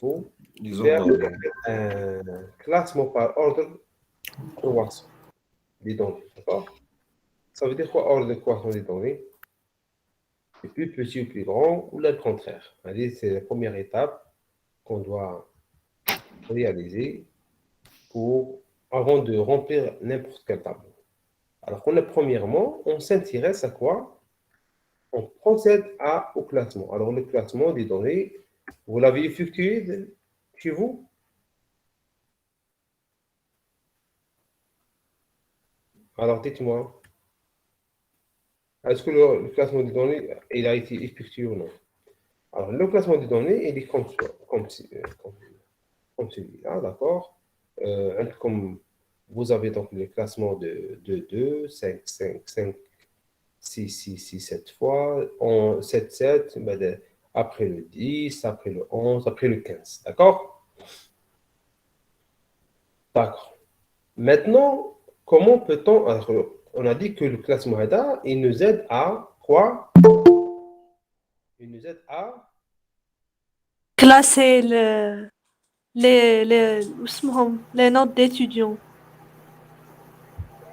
faut Disons faire dans les... un classement par ordre de croissance des données. D'accord? Ça veut dire quoi, ordre de croissance des données? Le plus petit ou plus grand, ou le contraire. Allez, c'est la première étape qu'on doit réaliser avant de remplir n'importe quel tableau. Alors qu'on a premièrement, on s'intéresse à quoi? On procède au classement. Alors le classement des données, vous l'avez effectué chez vous? Alors dites-moi, est-ce que le classement des données, il a été effectué ou non? Alors le classement des données, il est comme celui-là, d'accord? Un peu comme vous avez donc le classement de 2, 5, 5, 5, 6, 6, 6, 7 fois, 7, 7, après le 10, après le 11, après le 15, d'accord? D'accord. Maintenant, comment peut-on... Alors, on a dit que le classement HADA, il nous aide à quoi? Il nous aide à... Classer les notes d'étudiants.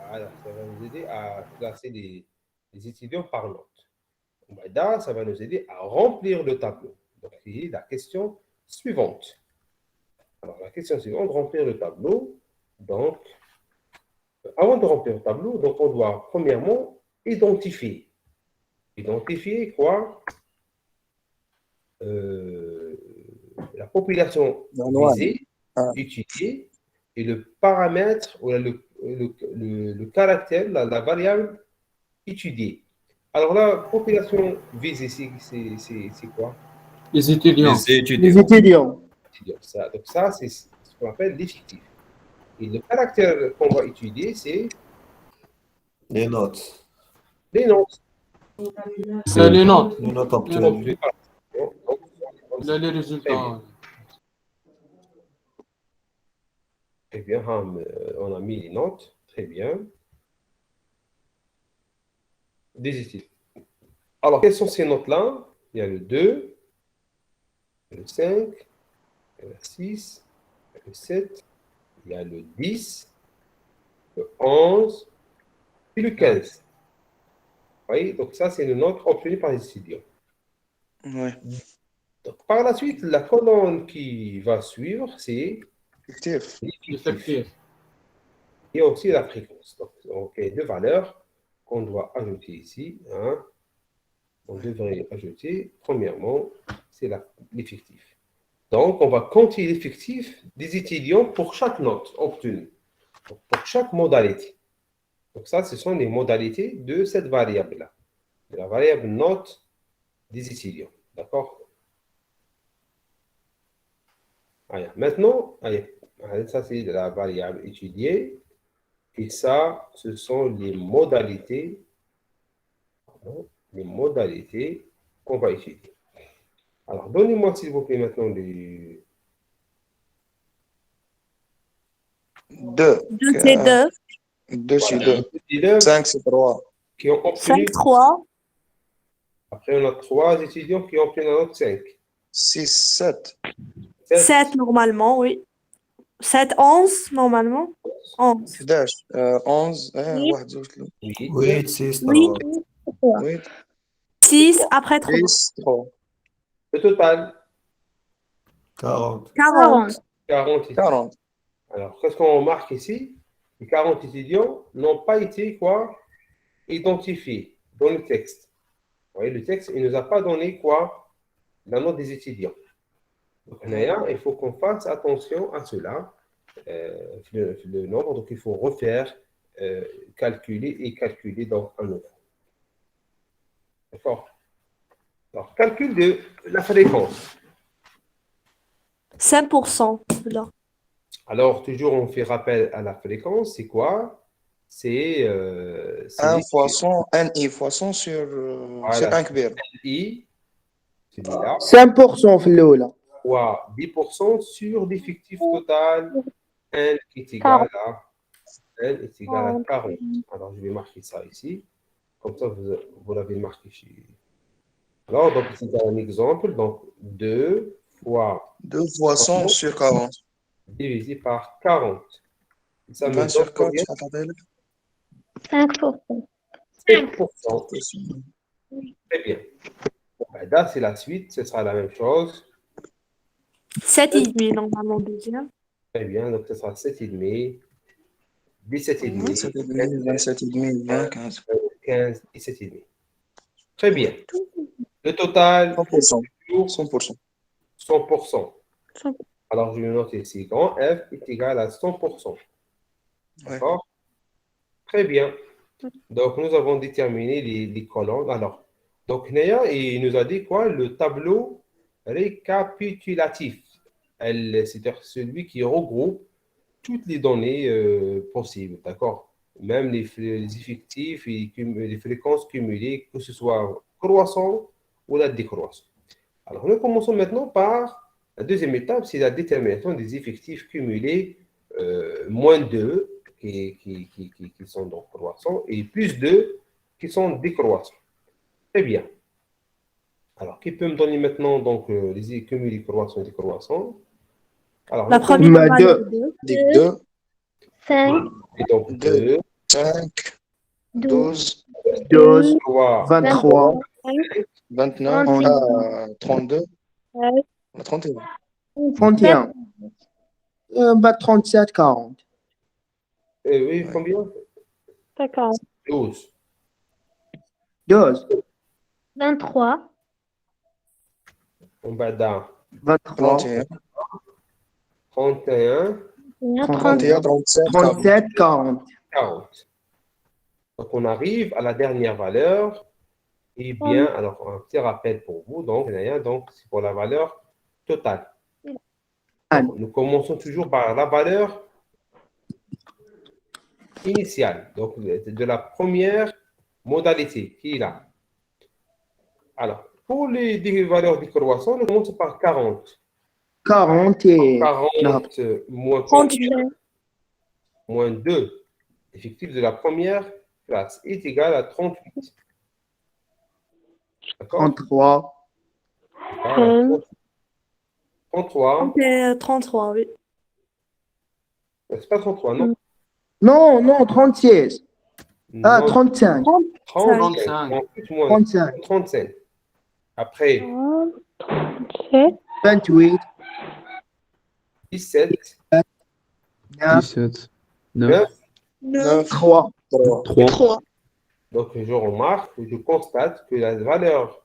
Voilà, ça va nous aider à classer les étudiants par note. HADA, ça va nous aider à remplir le tableau. Donc, c'est la question suivante. Alors, la question suivante, remplir le tableau. Donc, avant de remplir le tableau, donc on doit premièrement identifier. Identifier quoi? La population visée, étudiée, et le paramètre ou le caractère, la variable étudiée. Alors la population visée, c'est quoi? Les étudiants. Les Les étudiants. étudiants. Donc ça, c'est ce qu'on appelle l'effectif. Et le caractère qu'on va étudier, c'est Les notes. les notes. C'est les notes. Les notes obtenues. Les résultats. Très bien, on a mis les notes. Très bien. Des études. Alors, quelles sont ces notes-là? Il y a le 2, le 5, il y a le 6, il y a le 7, il y a le 10, le 11 et le 15. Vous voyez? Donc, ça, c'est les notes obtenues par les étudiants. Ouais. Donc, par la suite, la colonne qui va suivre, c'est Effectif. l'effectif. Et aussi la fréquence. Donc, il y a deux valeurs qu'on doit ajouter ici. Hein. On devrait ajouter, premièrement, c'est l'effectif. Donc, on va compter l'effectif des étudiants pour chaque note obtenue, donc, pour chaque modalité. Donc, ça, ce sont les modalités de cette variable-là, de la variable note des étudiants. D'accord? Maintenant, ça, c'est la variable étudiée. Et ça, ce sont les modalités qu'on va étudier. Alors, donnez-moi, s'il vous plaît, maintenant les... 2. 2, c'est 2. 2 sur 2. élèves 5 c'est 3. qui ont obtenu... 5, 3. Après, on a 3 étudiants qui ont obtenu la note 5. 6, 7. 7 normalement, oui. 7, 11 normalement. 11. 11. 11. Oui. 1 2 3. 8, 6, Oui. 8. 6 après 3. 10, 3. Le total, 40. 40. 40 étudiants. 40. Alors, qu'est-ce qu'on remarque ici? Les 40 étudiants n'ont pas été quoi? Identifiés dans le texte. Vous voyez, le texte, il ne nous a pas donné quoi? La note des étudiants. Donc, il faut qu'on fasse attention à cela, le nombre. Donc, il faut refaire, calculer donc à nouveau. D'accord? Alors, calcul de la fréquence. 5%. Là. Alors, toujours, on fait rappel à la fréquence. C'est quoi? C'est 1 fois 100, NI fois 100 sur Voilà. 1 كبير. I, celui-là, 5% في الأولى. fois 10% sur l'effectif total. N est égal à 40. Alors, je vais marquer ça ici. Comme ça, vous l'avez marqué chez... Alors, donc, c'est un exemple. Donc, 2 fois 2 fois 100 sur 40. divisé par 40. Ça me 20 sur donne 4, combien? 5%. 7%. Très bien. Bon, ben là, c'est la suite. Ce sera la même chose. 7,5 normalement, deuxième. Très bien. Donc, ce sera 7,5. 17,5. 27,5, 27,5, 20, 15. 15, 17,5. Très bien. Le total, 100%. toujours 100%. 100%. Alors, je vais noter ici. Grand F est égal à 100%. D'accord? Très bien. Donc, nous avons déterminé les colonnes. Alors, donc, Néa, il nous a dit quoi? Le tableau récapitulatif. C'est-à-dire celui qui regroupe toutes les données possibles. D'accord? Même les effectifs et les fréquences cumulées, que ce soit croissant ou la décroissant. Alors, nous commençons maintenant par la deuxième étape, c'est la détermination des effectifs cumulés moins 2 qui sont donc croissants et plus 2 qui sont décroissants. Très bien. Alors, qui peut me donner maintenant donc, les cumulés croissants et décroissants? Alors, La nous première Ma valeur deux. 2. 2, 5, et donc 2, 2, 5, 12, 12, 12, 3, 23, 29, 31, 32, 31, 31. 31. 37, 40. oui, Ouais. combien? 50, 12. 12, 23, On va dans 23, 31, 31, 31, 37, 40. 37, 40. 40. Donc, on arrive à la dernière valeur. Eh bien, alors, un petit rappel pour vous. Donc, c'est pour la valeur totale. Donc, nous commençons toujours par la valeur initiale. Donc, de la première modalité qui est là. Alors, pour les valeurs décroissantes, nous commençons par 40. 40 et 40 moins 38. moins 2, effectif de la première classe, est égal à 38. D'accord? 33, Voilà, 33. C'est 33, oui. C'est pas 33, non? non, non, 36. Ah, Non, 35, 35. 35. 38 moins 35, 35. Après, 37, 28, 17, 9, 17, 9. 9, 3, 3. 3. Donc, je remarque, je constate que la valeur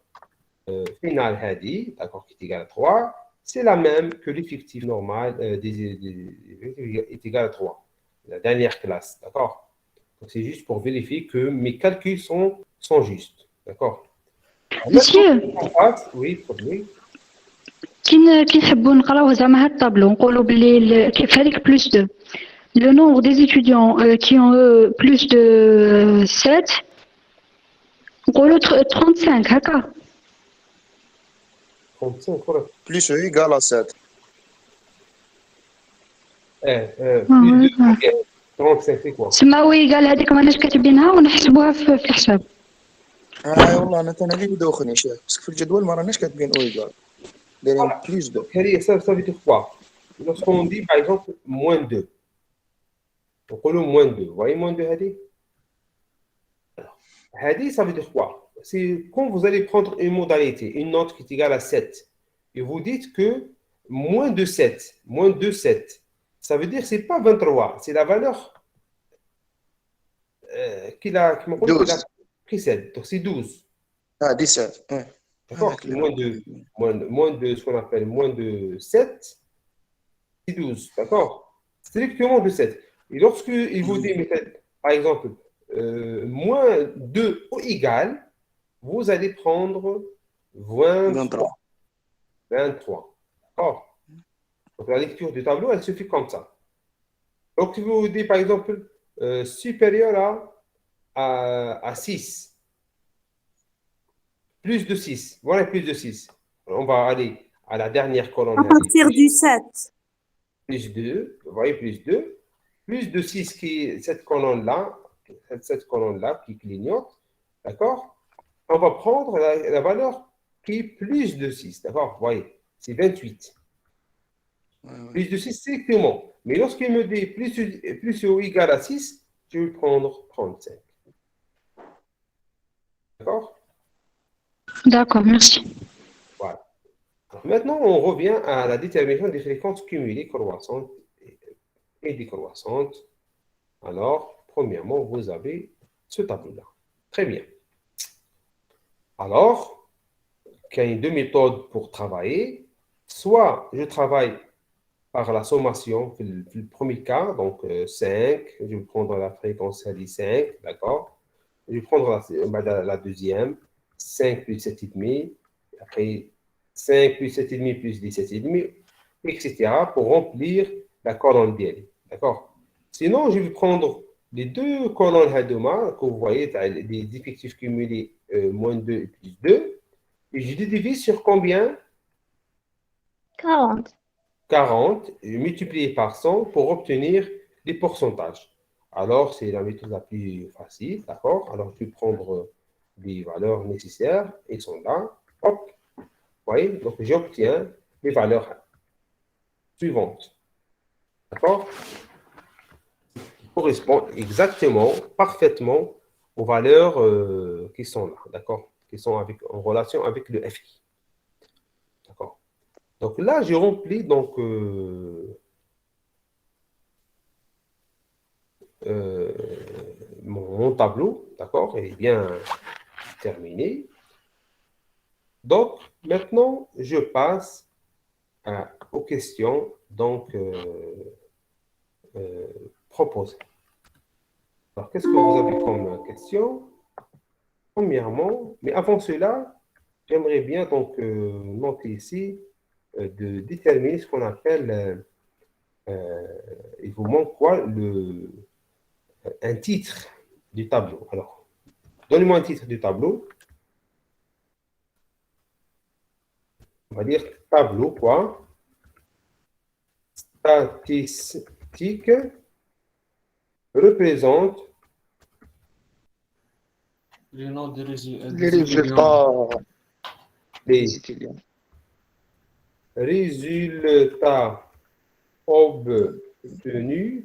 finale Hadi, d'accord, qui est égale à 3, c'est la même que l'effectif normal est égal à 3. La dernière classe, d'accord? Donc, c'est juste pour vérifier que mes calculs sont justes, d'accord? Monsieur, Oui, oui. كي نحبوا نقراو زعما هاد الطابلو نقولوا بلي كيف هذيك بلس 2 le nombre des étudiants qui ont plus de 7 نقولوا 35 هكا 35, correct. Plus E égale à 7. Plus de combien? 35, c'est quoi? سماوي قال هذيك ماناش كاتبينها ونحسبوها في الحساب والله انا اللي دوخني شاف بس في الجدول ما راناش كاتبين او égale. دايرين بلس 2. Ça veut dire quoi? Lorsqu'on dit, par exemple, moins 2. On dit moins 2. Vous voyez moins 2, Hadi? Alors, Hadi, ça veut dire quoi? C'est quand vous allez prendre une modalité, une note qui est égale à 7, et vous dites que moins de 7, moins de 7, ça veut dire que ce n'est pas 23, c'est la valeur qu'il a précède. Donc, c'est 12. Ah, 17. Ouais. D'accord? Moins de ce qu'on appelle moins de 7, c'est 12. D'accord? Strictement de 7. Et lorsqu'il vous dit, par exemple, moins 2 ou égal, vous allez prendre 23. 23. D'accord? Donc, la lecture du tableau, elle se fait comme ça. Donc, si vous dites, par exemple, supérieur à 6, plus de 6, voilà plus de 6. On va aller à la dernière colonne. À partir du 7. Plus 2, vous voyez, plus 2. Plus de 6 qui est cette colonne-là qui clignote, d'accord? On va prendre la valeur qui est plus de 6, d'accord? Vous voyez, c'est 28. Plus de 6, c'est exactement. Mais lorsqu'il me dit plus ou égal à 6, je vais prendre 35. D'accord? D'accord, merci. Voilà. Alors, maintenant, on revient à la détermination des fréquences cumulées croissantes et décroissantes. Alors, premièrement, vous avez ce tableau-là. Très bien. Alors, il y a deux méthodes pour travailler. Soit je travaille par la sommation, le premier cas, donc 5, je vais prendre la fréquence à 5, d'accord? Je vais prendre la deuxième, 5 plus 7,5, après 5 plus 7,5 plus 17,5, etc. pour remplir la colonne DL, d'accord? Sinon, je vais prendre les deux colonnes Hadoma, que vous voyez, des effectifs cumulés moins 2 et plus 2, et je les divise sur combien? 40. 40 multiplié par 100 pour obtenir les pourcentages. Alors, c'est la méthode la plus facile, d'accord? Alors, je vais prendre les valeurs nécessaires, ils sont là. Hop, vous voyez? Donc, j'obtiens les valeurs suivantes. D'accord? Correspond exactement, parfaitement aux valeurs qui sont là, d'accord? Qui sont en relation avec le FI. D'accord? Donc là, j'ai rempli donc, mon tableau, d'accord? Il est bien terminé. Donc, maintenant, je passe aux questions donc, proposées. Alors, qu'est-ce que vous avez comme question? Premièrement, mais avant cela, j'aimerais bien donc noter ici de déterminer ce qu'on appelle, il vous manque quoi? Un titre du tableau. Alors, donnez-moi un titre du tableau. On va dire tableau, quoi. Statistique représente Les noms des Les résultats des les étudiants. résultats obtenus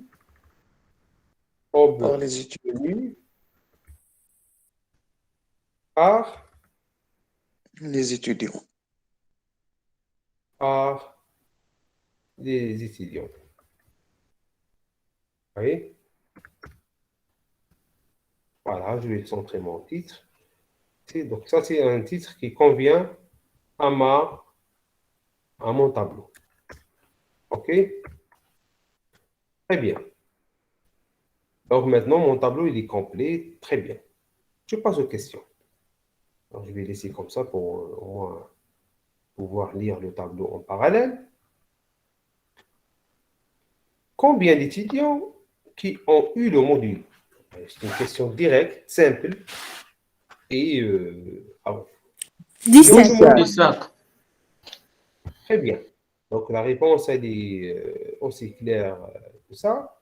Par les étudiants. par Les étudiants. les étudiants. Vous voyez? Voilà, je vais centrer mon titre. Donc, ça, c'est un titre qui convient à mon tableau. OK? Très bien. Donc, maintenant, mon tableau, il est complet. Très bien. Je passe aux questions. Alors, je vais laisser comme ça pour au moins pouvoir lire le tableau en parallèle. Combien d'étudiants qui ont eu le module? C'est une question directe, simple. Et bon. 17. 17. Très bien. Donc, la réponse, elle est aussi claire que ça.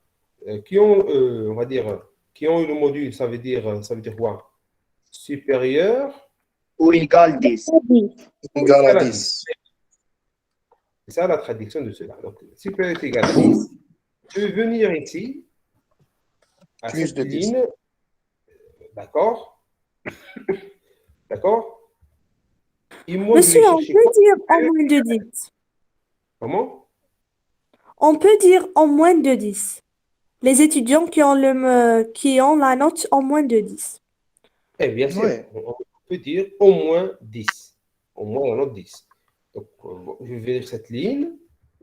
Qui ont, on va dire, qui ont eu le module, ça veut dire quoi? Supérieur Ou égal 10. Égal à à 10. C'est ça la traduction de cela. Donc, supérieur est égal à 10. Je vais venir ici, à Plus cette de 10. ligne. D'accord? D'accord? Et moi, je Monsieur, vais on chercher peut quoi? dire en moins de 10. Comment? On peut dire en moins de 10. Les étudiants qui ont la note en moins de 10. Eh bien sûr, Ouais. on peut dire au moins 10. Au moins la note 10. Donc, je vais venir cette ligne.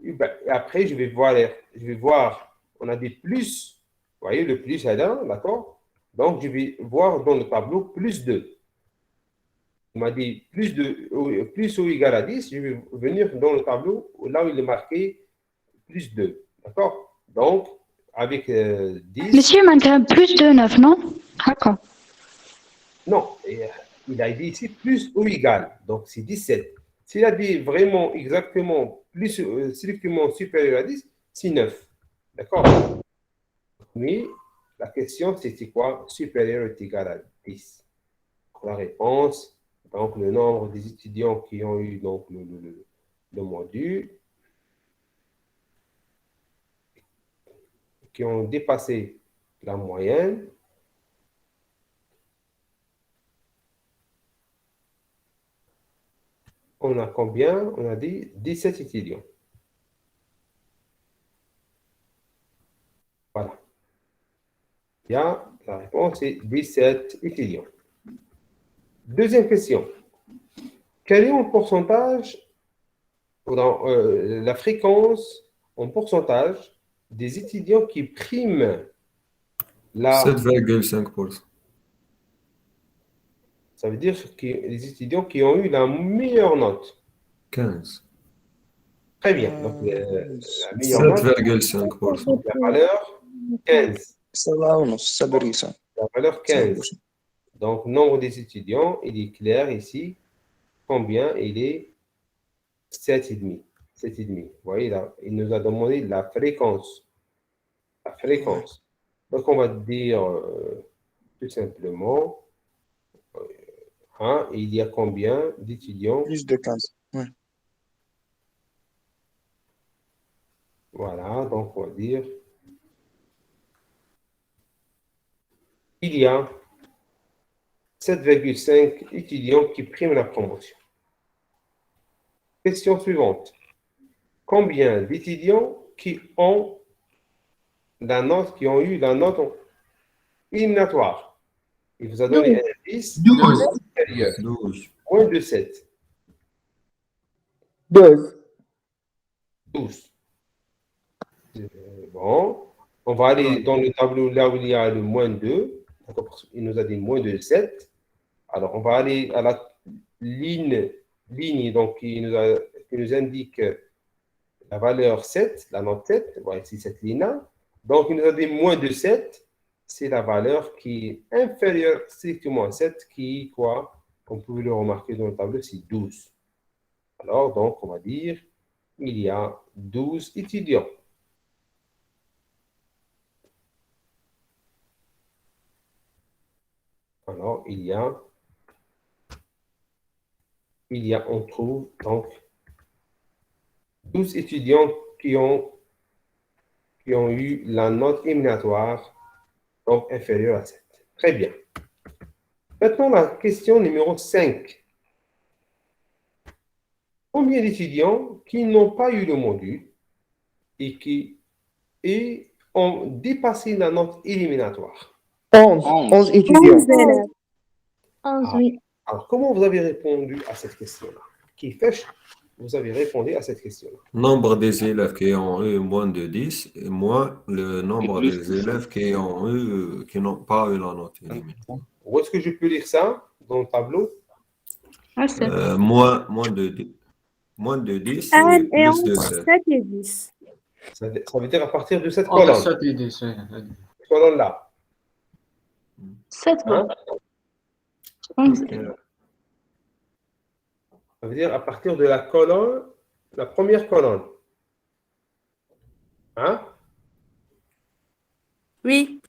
Et après, je vais voir, on a des plus. Vous voyez, le plus est là, d'accord? Donc, je vais voir dans le tableau plus 2. On m'a dit plus ou égal à 10. Je vais venir dans le tableau là où il est marqué plus 2. D'accord? Donc, avec 10. Monsieur, maintenant, plus de 9, non? D'accord. Non, il a dit ici plus ou égal, donc c'est 17. S'il a dit vraiment exactement plus strictement supérieur à 10, c'est 9. D'accord? Mais la question c'était quoi? Supérieur est égal à 10. La réponse, donc le nombre des étudiants qui ont eu donc le module, qui ont dépassé la moyenne. On a combien? On a dit 17 étudiants. Voilà. Il y a, la réponse est 17 étudiants. Deuxième question. Quel est en pourcentage, dans, la fréquence en pourcentage des étudiants qui priment la... 7,5%. Ça veut dire que les étudiants qui ont eu la meilleure note. 15. Très bien. Donc, la meilleure note, 7,5%. la valeur 15. 7.5 La valeur 15. Donc, nombre des étudiants, il est clair ici. Combien? Il est 7,5. 7,5. Vous voyez, là, il nous a demandé la fréquence. La fréquence. Donc, on va dire tout simplement, hein, il y a combien d'étudiants? Plus de 15. Ouais. Voilà, donc on va dire, il y a 7,5 étudiants qui priment la promotion. Question suivante. Combien d'étudiants qui ont eu la note éliminatoire? Il vous a donné un indice 12. supérieur, 12. moins de 7, 12. 12. Bon, on va aller dans le tableau là où il y a le moins 2. Il nous a dit moins de 7. Alors, on va aller à la ligne donc, qui nous indique la valeur 7, la note 7. Voilà ici cette ligne-là. Donc, il nous a dit moins de 7. C'est la valeur qui est inférieure strictement à 7, qui est quoi? Comme vous pouvez le remarquer dans le tableau, c'est 12. Alors, donc, on va dire il y a 12 étudiants. Alors, on trouve donc 12 étudiants qui ont eu la note éliminatoire, donc inférieure à 7. Très bien. Maintenant, la question numéro 5. Combien d'étudiants qui n'ont pas eu le module et qui ont dépassé la note éliminatoire? 11. 11 étudiants. 11 élèves. 11, oui. Alors, comment vous avez répondu à cette question-là? Qui fait, vous avez répondu à cette question-là? Nombre des élèves qui ont eu moins de 10 et moins le nombre des élèves qui n'ont pas eu la note éliminatoire. Où est-ce que je peux lire ça dans le tableau? Ah, 7. Moins de 10. Moins de 10 1 et et plus 11, de 7. 7 et 10. Ça veut dire à partir de cette Entre colonne. 7 et 10, oui. Colonne-là. 7. Hein? 11. Ça veut dire à partir de la colonne, la première colonne. Hein? Oui.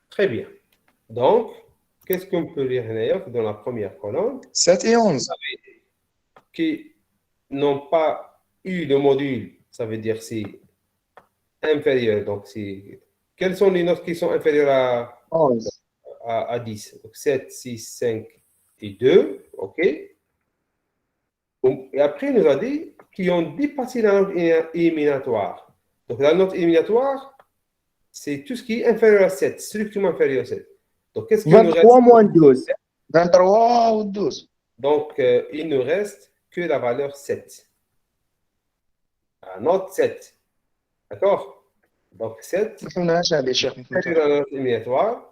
Très bien. Donc, qu'est-ce qu'on peut lire d'ailleurs dans la première colonne? 7 et 11. Qui n'ont pas eu le module, ça veut dire c'est inférieur. Donc, quelles sont les notes qui sont inférieures 11. à 10? Donc, 7, 6, 5 et 2. OK? Et après, il nous a dit qu'ils ont dépassé la note éliminatoire. Donc, la note éliminatoire, c'est tout ce qui est inférieur à 7, strictement inférieur à 7. Donc, qu'est-ce qu'il nous reste? 23 moins 12. 23 ou 12. Donc, il ne reste que la valeur 7. La note 7. D'accord? Donc, 7, مفهمناش هذه شيخ inférieur à la note éliminatoire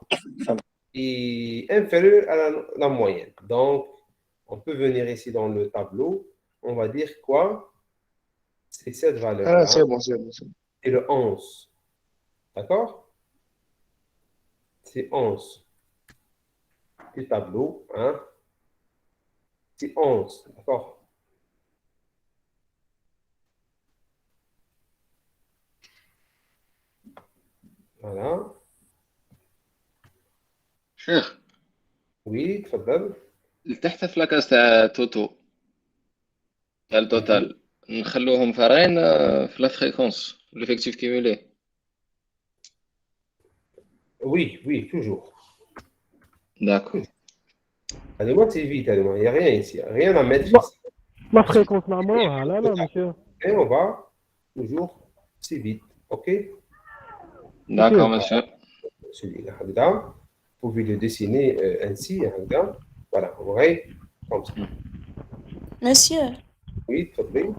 et inférieur à la moyenne. Donc, on peut venir ici dans le tableau. On va dire quoi? C'est cette valeur-là. سي بون سي بون C'est le 11. D'accord? C'est 11. Du tableau, hein? C'est 11. D'accord? Voilà. شيخ Oui, تفضل. تحت في لاكاس تاع توتو تاع التوتال نخلوهم فرعين في لا فريكونس ليفيكتيف كيمولي Oui, oui, toujours. D'accord. Allez-moi, c'est vite, allez-moi. Il n'y a rien ici. Rien à mettre ici. La fréquence normale, là, là, monsieur. Et on va toujours si vite. OK? D'accord, monsieur. Celui-là, هكذا. Vous pouvez le dessiner ainsi, هكذا. Voilà, vous voyez? Comme ça. Monsieur, Oui, تفضلي.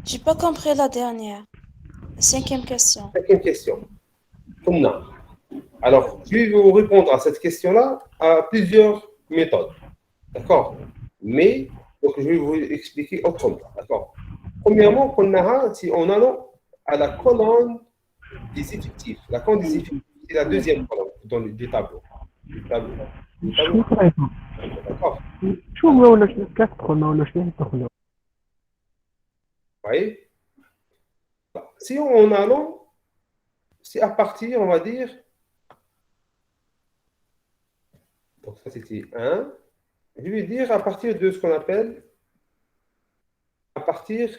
j'ai pas compris la dernière. La cinquième question. Cinquième question. قلنا. Alors, je vais vous répondre à cette question-là à plusieurs méthodes. D'accord? Mais, donc, je vais vous expliquer autrement. D'accord? Premièrement, si on allons à la colonne des effectifs. La colonne des effectifs, c'est la deuxième colonne dans du tableau. شو رايكم؟ D'accord? شو هو ولا شنو كتدخلنا ولا شنو تدخلوا؟ Vous voyez? Si on allons, c'est à partir, on va dire, donc ça c'était 1, je vais dire à partir de ce qu'on appelle, à partir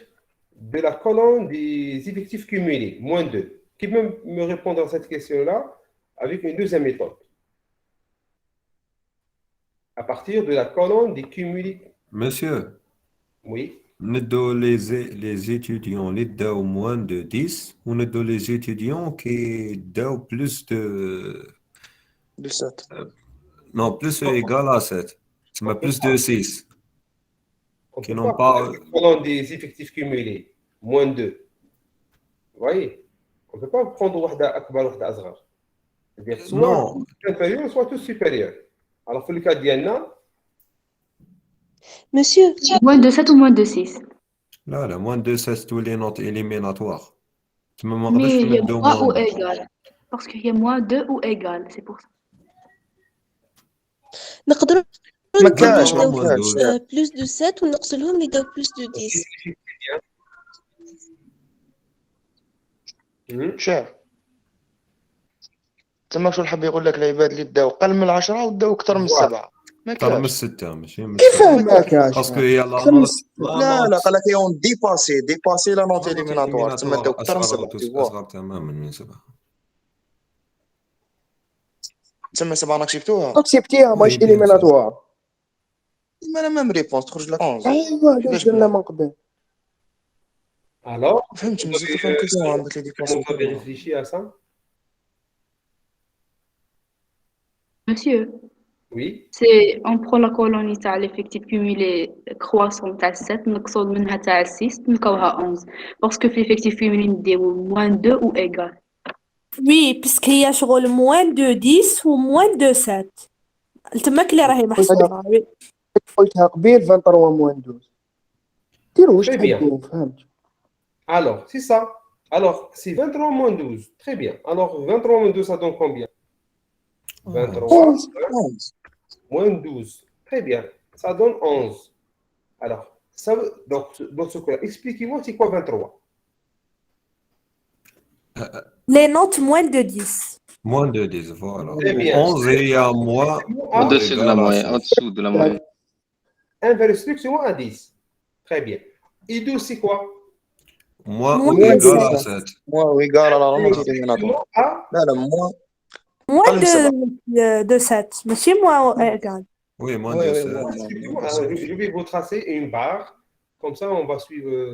de la colonne des effectifs cumulés, moins 2. Qui peut me répondre à cette question-là avec une deuxième méthode? À partir de la colonne des cumulés. Monsieur, Oui. ندو les étudiants اللي داو moins de 10 وندو les étudiants qui داو plus de De 7. non plus égal à 7 تسمى plus de 6 On qui peut n'ont pas pas prendre la colonne des effectifs cumulés, moins 2. Vous voyez? On ne peut pas prendre واحدة أكبر واحدة أصغر. C'est-à-dire soit non inférieur, soit tout supérieur. Alors, pour le cas d'Yanna, Monsieur, Moins de 7 ou moins de 6. لا لا moins de 16 تولي نوت éliminatoire تسمى ما Mais نقدرش il y a ندو moins ou moins égal. Parce qu'il y a moins 2 ou égal, c'est pour ça. نقدروا ما نديروا كاش اللي ما داو كاش. بلوس دو 7 ونقصوا لهم اللي داو بلوس دو 10. شاف تما شو حاب يقول لك العباد اللي داو قل من 10 وداو اكثر من 7 ما أكثر من كاش. 6 ماشي من كيف 7 فهمك يا باسكو شباب؟ هي أكثر من ستة. لا لا قال لك يون ديباسي لا نوت اليميناتوار تما داو اكثر من 7 أصغر تماما من 7 تما 7 راك شفتوها. اكسبتيها ماش Oui, bien sûr. إليميناتوار. ما انا ميم ريبونس تخرج لك 11. أيوا كيفاش علاش درنا من قبل؟ alors, فهمت vous مزيد avez, تفهم كيسون عندك لي ديباسي. vous avez réfléchi à ça? Monsieur, Oui. on prend la colonne تاع l'effectif cumulé croissant تاع 7 نقصوا منها تاع 6 نلقاوها 11 parce que في l'effectif cumulé نديرو moins 2 ou égal. Oui, puisqu'il y a شغل moins de 10 و moins de 7. تماك اللي راهي محصورة. Oui. قلتها قبيل 23 موان 12. ديروا واش Très bien. تحبوا فهمت. Alors, c'est ça. Alors, c'est 23 moins 12. Très bien. Alors, 23 moins 12, ça donne combien? 23 moins 12. Très bien. Ça donne 11. Alors, ça, donc, dans ce cas-là, expliquez-moi, c'est quoi 23? Les notes moins de 10. moins de 10 voilà Très bien. 11 هي moins Au-dessus de la égal à moyenne. 6. Au-dessous de la moyenne. 1 vers strictement à 10. Très bien. Et 12, c'est quoi? moins ou Moins égal à 7. 7 موا ويغال على لا نوت اليميناتوار. Strictement à لا لا موا Moins قل من de 7. ماشي moins ou égal. oui moins Oui, de oui, 7 moi. strictement, je vais vous tracer une barre. Comme ça, on va suivre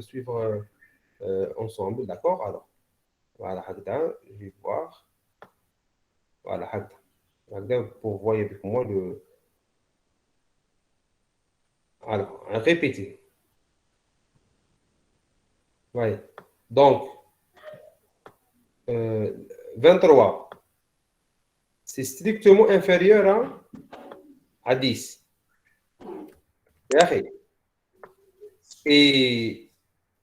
ensemble. D'accord? Alors, voilà, هكذا. Je vais voir. Voilà, هكذا. هكذا, pour voir avec moi le. Alors, répétez. Ouais. Donc, 23, c'est strictement inférieur à 10. Et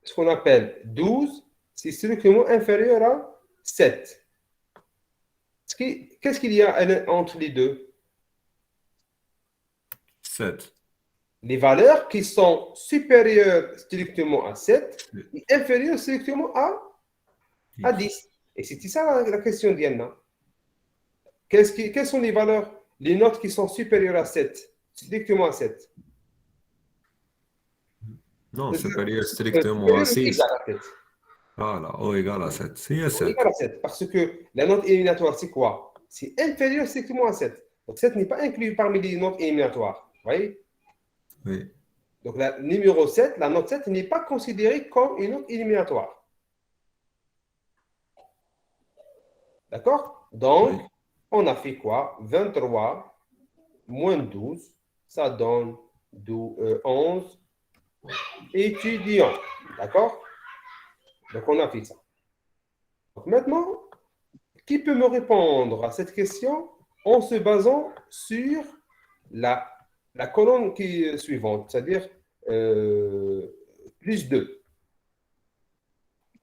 ce qu'on appelle 12, c'est strictement inférieur à 7. Qu'est-ce qu'il y a entre les deux? 7 Les valeurs qui sont supérieures strictement à 7 et inférieures strictement à 10. Et c'était ça la question d'Yanna. Quelles sont les valeurs, les notes qui sont supérieures à 7, strictement à 7? non supérieur strictement à 6 Égal à 7. voilà ou égal à 7 c'est 7 Égal à 7. Parce que la note éliminatoire, c'est quoi? c'est inférieur strictement à 7. Donc 7 n'est pas inclus parmi les notes éliminatoires. Vous voyez? Oui. Donc la numéro 7, la note 7 n'est pas considérée comme une note éliminatoire. D'accord? Donc, Oui. on a fait quoi? 23 moins 12, ça donne 11 étudiants. D'accord? Donc, on a fait ça. Donc, maintenant, qui peut me répondre à cette question en se basant sur la colonne qui est suivante, c'est-à-dire plus 2.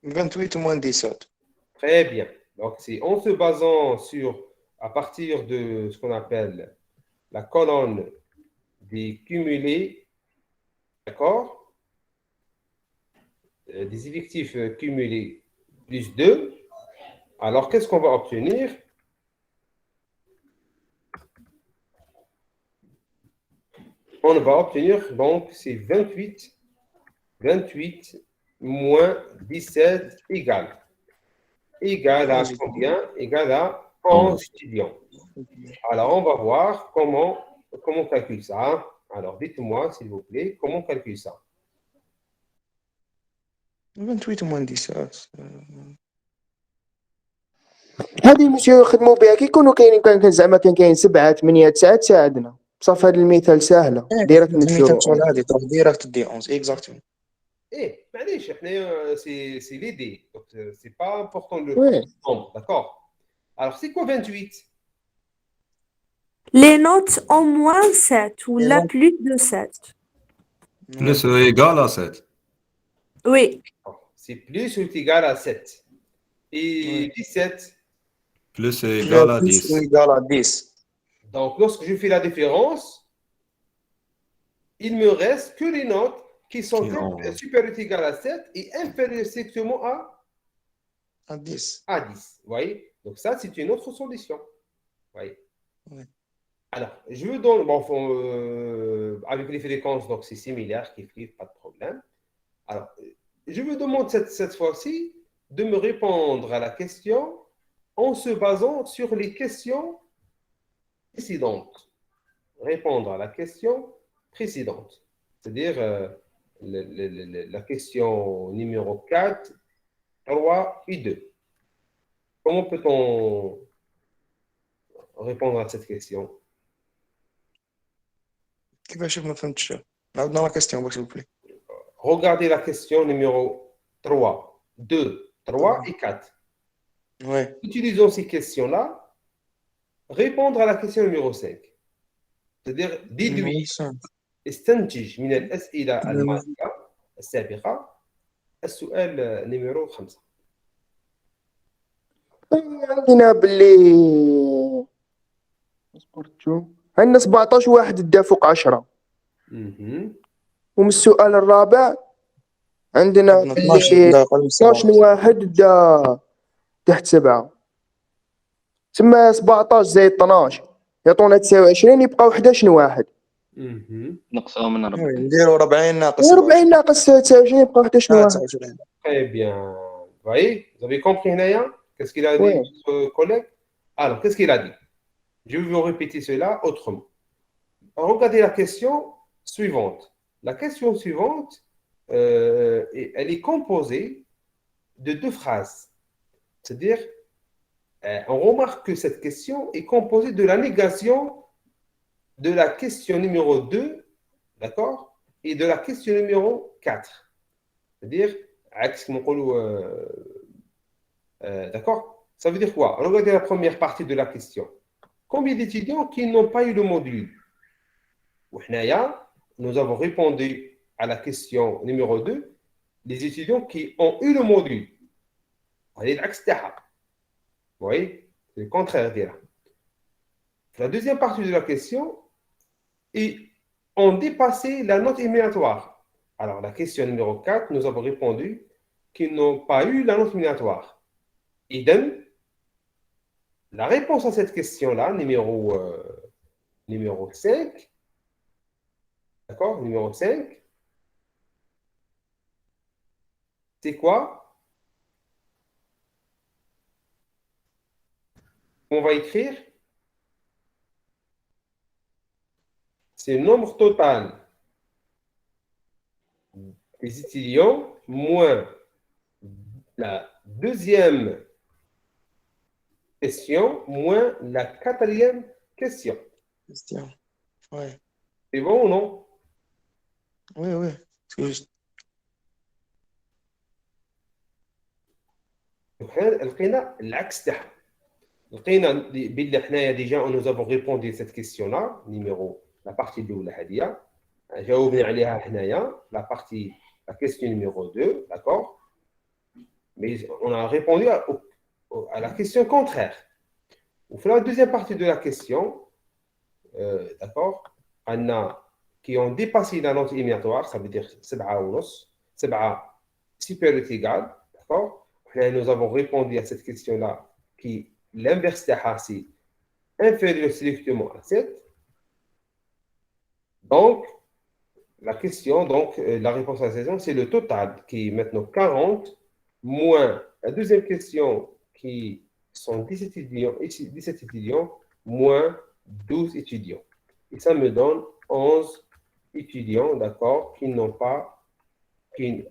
28 moins 17. Très bien. Donc, c'est en se basant à partir de ce qu'on appelle la colonne des cumulés, d'accord? Des effectifs cumulés plus 2. Alors, qu'est-ce qu'on va obtenir? On va obtenir, donc, c'est 28 moins 17 égale à combien? Égale à 11 étudiants. Alors, on va voir comment on calcule ça. Alors, dites-moi, s'il vous plaît, comment on calcule ça? 28 moins 17. هذه مسيو يخدموا بها كي يكونوا كاينين كان زعما كاين 7 8 9 تساعدنا بصافي هذا المثال سهله ديريكت المثال نديرو شغل عادي تروح ديريكت دي 11 اكزاكتومون. Eh, معليش احنا c'est l'idée. Donc, c'est pas important le Oui. nombre, d'accord? Alors, c'est quoi 28? Les notes en moins 7 ou la plus de 7. Plus ou égal à 7. Oui. C'est plus ou égal à 7. Et 17. Plus ou égal à Plus 10. ou égal à 10. Donc, lorsque je fais la différence, il me reste que les notes qui sont supérieures ou égales à 7 et inférieures strictement à 10. À 10. Vous voyez? Donc, ça, c'est une autre solution. Vous voyez? Oui. Alors, je veux donc, bon, avec les fréquences, donc c'est similaire, pas de problème. Alors, je vous demande cette fois-ci de me répondre à la question en se basant sur les questions précédentes. Répondre à la question précédente. C'est-à-dire la question numéro 4, 3 et 2. Comment peut-on répondre à cette question? كيفاش ما فهمتش عاودنا لا كاستيون s'il vous plaît. Regardez la question numéro 3, 2, 3 et 4. Ouais. Utilisons ces questions-là. Répondre à la question numéro 5. C'est-à-dire déduire. استنتج من الأسئلة الماضية السابقة السؤال نيميرو 5. عندنا باللي عندنا 17 واحد دا فوق 10. ومن السؤال الرابع عندنا باللي 12 واحد دا تحت 7. تما 17 زائد 12 يعطونا 29 يبقاو 11 واحد. نقصهم من 40. نديرو 40 ناقص 40 ناقص 29 يبقى 11 واحد. 29. Très bien. Vous voyez, vous avez compris, Naya? Qu'est-ce qu'il a dit, notre collègue? Alors, qu'est-ce qu'il a dit? Je vais vous répéter cela autrement. Regardez la question suivante. La question suivante, elle est composée de 2 phrases. C'est-à-dire, on remarque que cette question est composée de la négation de la question numéro 2, d'accord, et de la question numéro 4. C'est-à-dire, d'accord, ça veut dire quoi? Regardez la première partie de la question. Combien d'étudiants qui n'ont pas eu le module? Nous avons répondu à la question numéro 2, les étudiants qui ont eu le module. Vous voyez, c'est le contraire de là. La deuxième partie de la question, et ont dépassé la note éliminatoire. Alors, la question numéro 4, nous avons répondu qu'ils n'ont pas eu la note éliminatoire. Idem, la réponse à cette question-là, numéro 5, d'accord, numéro 5, c'est quoi? On va écrire, c'est le nombre total des étudiants moins la deuxième question moins la quatrième question. Question. Ouais. C'est bon ou non? Oui, oui. C'est juste. لقينا العكس تاعها. لقينا باللي حنايا ديجا nous avons répondu cette question là numéro la partie الاولى هذه جاوبنا عليها حنايا la partie la question numéro 2, d'accord? Mais on a répondu à la question contraire. On fait la deuxième partie de la question, d'accord? On a qui ont dépassé la note éliminatoire, ça veut dire 7 supérieur égal, d'accord? Nous avons répondu à cette question-là qui l'inverse de c'est inférieur strictement à 7. Donc, la question, donc, la réponse à la question, c'est le total qui est maintenant 40 moins la deuxième question qui sont 17 étudiants moins 12 étudiants. Et ça me donne 11 étudiants, d'accord, qui n'ont pas eu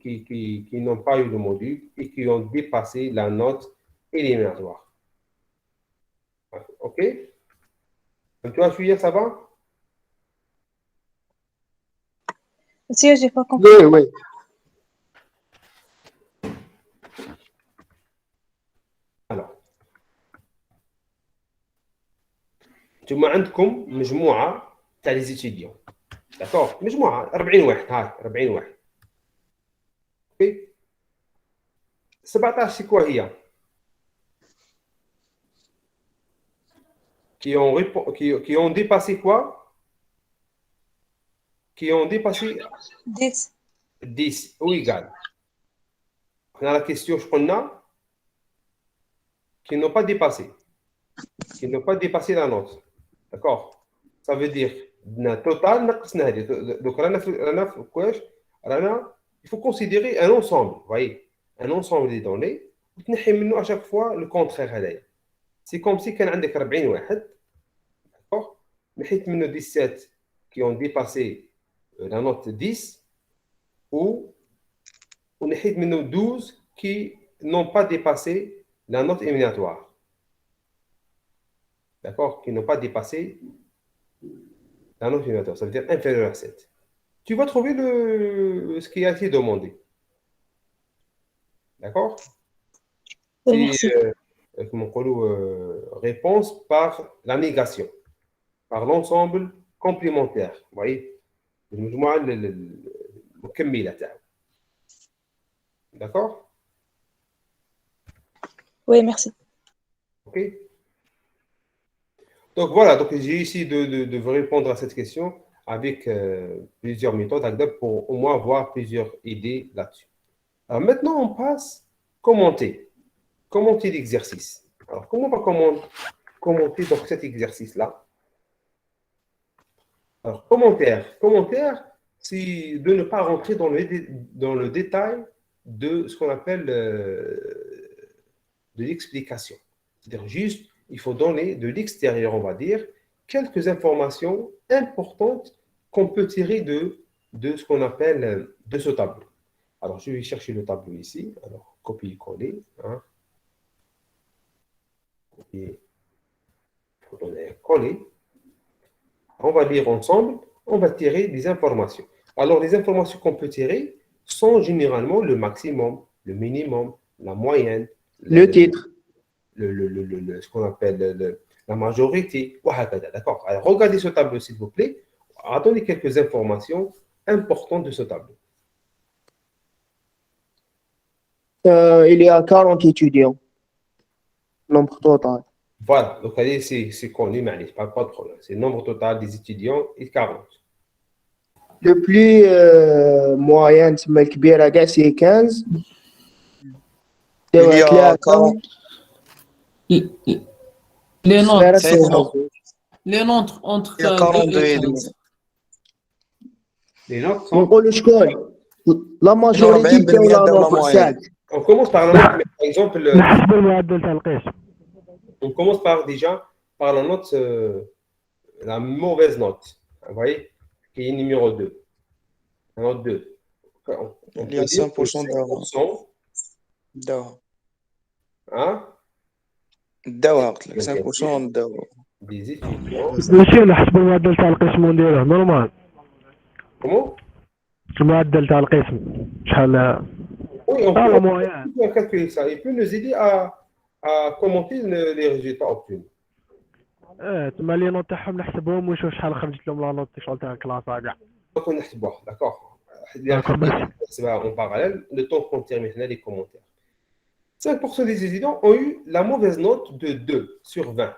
le module et qui ont dépassé la note éliminatoire. OK? Toi, Chouya, ça va? Si, j'ai pas compris. Oui, oui. Alors, انتم عندكم مجموعة تاع لي زيتيديون. داكور؟ مجموعة 40 واحد، هاي 40 واحد. اوكي؟ 17 c'est quoi هي؟ qui ont dépassé quoi? Qui ont dépassé 10. 10 ou égal. On a la question, je prends qui n'ont pas dépassé. Qui n'ont pas dépassé la note. D'accord? Ça veut dire, total, donc il faut considérer un ensemble, vous voyez, un ensemble des données, à chaque fois le contraire. C'est comme si كان عندك 40 واحد, d'accord? نحيت منه 17 qui ont dépassé la note 10 ou نحيت منه 12 qui n'ont pas dépassé la note éliminatoire. D'accord? Qui n'ont pas dépassé la note éliminatoire. Ça veut dire inférieur à 7. Tu vas trouver ce qui a été demandé. D'accord? Merci. Comment on dit, réponse par la négation, par l'ensemble complémentaire. Vous voyez? D'accord? Oui, merci. Ok. Donc voilà, donc j'ai essayé de vous répondre à cette question avec plusieurs méthodes pour au moins avoir plusieurs idées là-dessus. Alors maintenant, on passe commenter l'exercice. Alors comment on va commenter donc cet exercice-là? Alors commentaire, c'est de ne pas rentrer dans le détail de ce qu'on appelle de l'explication. C'est-à-dire juste, il faut donner de l'extérieur, on va dire, quelques informations importantes qu'on peut tirer de ce qu'on appelle de ce tableau. Alors, je vais chercher le tableau ici. Alors, copier-coller. Hein. Coller. On va lire ensemble. On va tirer des informations. Alors, les informations qu'on peut tirer sont généralement le maximum, le minimum, la moyenne. Le titre. Ce qu'on appelle la majorité. D'accord. Alors, regardez ce tableau, s'il vous plaît. Attendez quelques informations importantes de ce tableau. Il y a 40 étudiants. Nombre total. Voilà. Donc, allez, c'est connu, mais pas de problème. C'est le nombre total des étudiants et 40. Le plus moyen, c'est 15. Il y a 40. Les notes. Il y entre a 42 et demi. Les notes On sont... peut le la majorité de la note 5. On commence par la note, mais par exemple... نحسب المعدل تاع القياس. On commence déjà par la note, la mauvaise note. Vous voyez, qui est numéro 2. La note 2. Il y a 5% d'avant. 5%. Hein? داوها قلت لك 5% داوها. Des étudiants. ماشي نحسبوا المعدل تاع القسم ونديروه نورمال. Comment? المعدل تاع القسم شحال؟ Oui, on Ah, la peut moyenne. calculer ça. Il peut nous aider à commenter les résultats obtenus. تما لي نوت تاعهم نحسبهم ونشوف شحال خرجت لهم لا نوت شغل تاع الكلاسه كاع. Donc, on نحسبوها, d'accord. En parallèle, le temps qu'on termine les commentaires. 5% des étudiants ont eu la mauvaise note de 2 sur 20.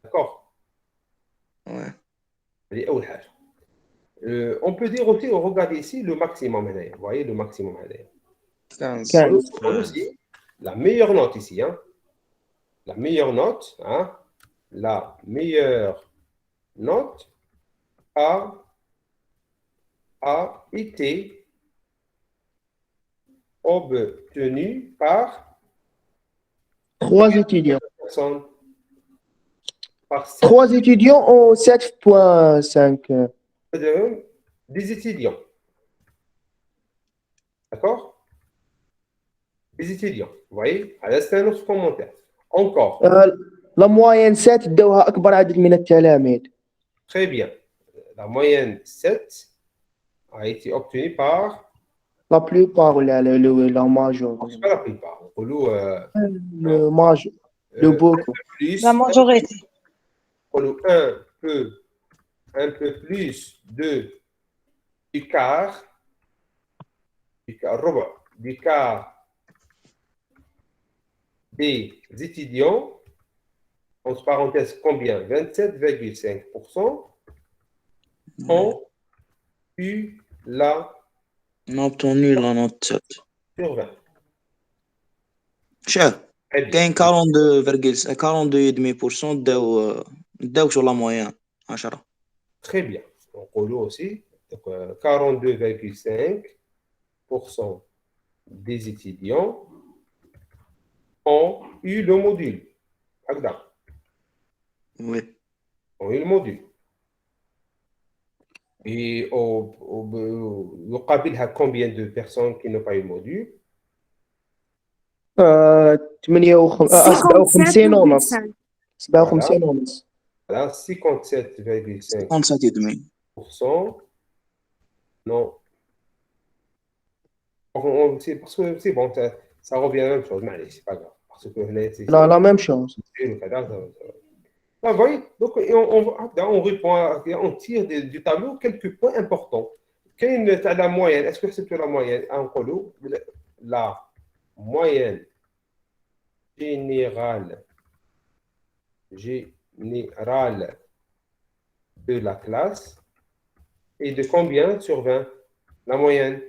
D'accord? Ouais. Allez, on peut dire aussi, regardez ici le maximum. Vous voyez le maximum. 15. Aussi, la meilleure note ici. Hein? La meilleure note, hein? La meilleure note a été obtenue par 3 étudiants. personnes. Par 3 étudiants ont 7,5. Des étudiants. D'accord? Des étudiants. Vous voyez? C'est un autre commentaire. Encore. La moyenne 7 داوها أكبر عدد من التلاميذ. Très bien. La moyenne 7 a été obtenue par La plupart la major. c'est pas la plupart. Le major. Le beaucoup. La majorité. Un peu plus du quart des étudiants, entre parenthèses, combien? 27,5% ont eu la On a obtenu la note 7. sur 20. شاف كاين 42,5% داو sur la moyenne 10. Très bien. Donc, on a aussi 42,5% des étudiants ont eu le module. Oui. Ont eu le module. Et يقابلها combien de personnes qui n'ont pas eu le module? 57 ونص. 57 ونص. Voilà, 57,5%. 57,5%. Non. C'est parce que c'est bon, ça revient à la même chose. Mais c'est pas grave. Parce que Non, la même chose. Vous voyez, donc on répond, on tire du tableau quelques points importants. Quelle est la moyenne? Est-ce que c'est la moyenne? La moyenne générale de la classe est de combien sur 20? La moyenne?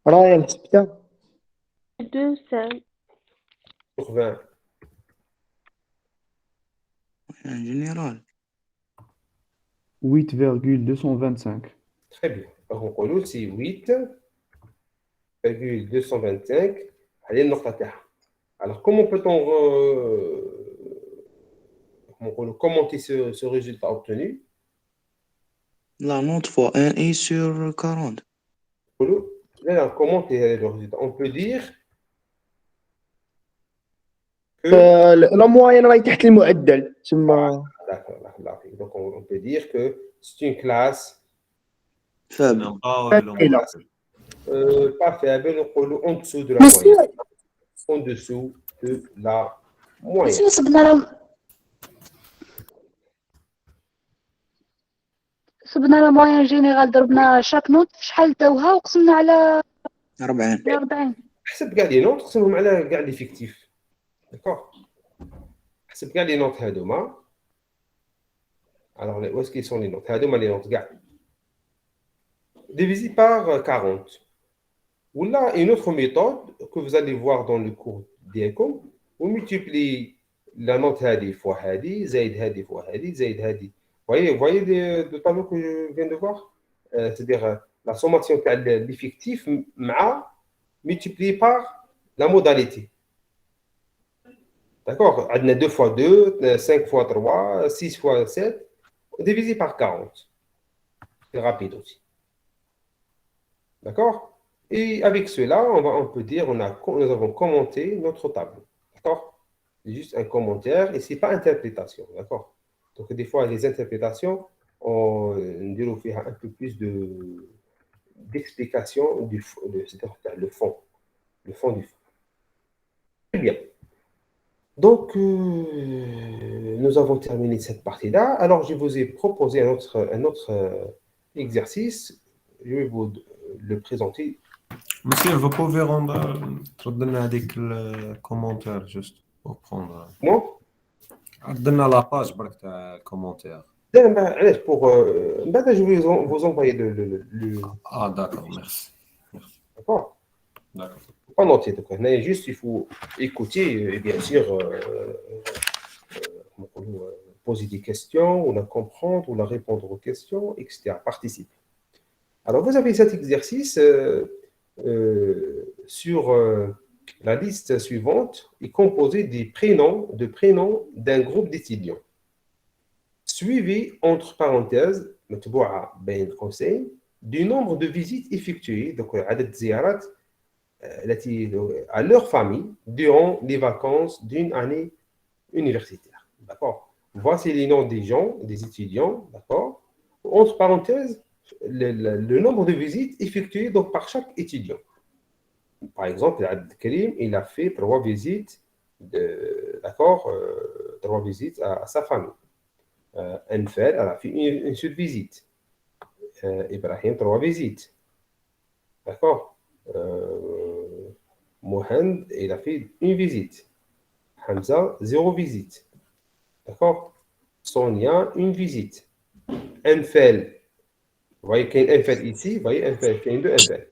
رايح حسبتها 2,5. Sur 20. En général. 8,225. Très bien. Donc, on peut c'est 8,225. Allez, alors, comment peut-on commenter ce résultat obtenu? La note fois 1 est sur 40. Là, commenter le résultat. On peut dire que... la moyenne راهي تحت المعدل تسمى. Donc, on peut dire que c'est une classe faible. Pas faible, en dessous de la moyenne. En dessous de la moyenne. صبنا لا موين جينيرال ضربنا شاك نوت شحال داوها وقسمنا على 40. حسب كاع لي نوت قسمهم على كاع لي فيكتيف. داكوغ. حسب كاع لي نوت هادوما. Alors, où est-ce qu'ils sont les notes? Les notes, regarde. Divisé par 40. Ou là, une autre méthode que vous allez voir dans le cours d'IECOM, vous multipliez la note hadi fois hadi, zaid hadi fois hadi, zaid hadi. Vous voyez le tableau que je viens de voir? C'est-à-dire la sommation de l'effectif multiplié par la modalité. D'accord? On a 2 fois 2, 5 fois 3, 6 fois 7, divisé par 40. C'est rapide aussi. D'accord? Et avec cela, on peut dire nous avons commenté notre tableau. D'accord? C'est juste un commentaire et ce n'est pas interprétation. D'accord? Donc, des fois, les interprétations, on fait un peu plus d'explication c'est-à-dire le fond du fond. Très bien. Donc, nous avons terminé cette partie-là. Alors, je vous ai proposé un autre exercice. Je vais vous le présenter. Monsieur, vous pouvez redonner avec le commentaire juste pour prendre. Moi, Donne la page برك تاع الكومنتير. je vais vous envoyer le... Ah, d'accord, merci. D'accord? D'accord. Pas noter, donc, mais juste il faut écouter et bien sûr poser des questions, ou la comprendre, ou la répondre aux questions, etc. Participer. Alors, vous avez cet exercice sur la liste suivante est composée des prénoms d'un groupe d'étudiants. Suivi entre parenthèses متبوعة بين قوسين du nombre de visites effectuées, donc عدد زيارات à leur famille durant les vacances d'une année universitaire. D'accord? Voici les noms des gens, des étudiants, d'accord? Entre parenthèses, le nombre de visites effectuées donc, par chaque étudiant. Par exemple, Abdelkrim, il a fait 3 visites, d'accord, 3 visites à sa famille. Enfel, elle a fait une seule visite. Ibrahim, 3 visites. D'accord? Mohand, il a fait une visite. Hamza, 0 visite. D'accord? Sonia, une visite. Enfel, vous voyez qu'il y a un Enfel ici, vous voyez Enfel, il y a 2 Enfel.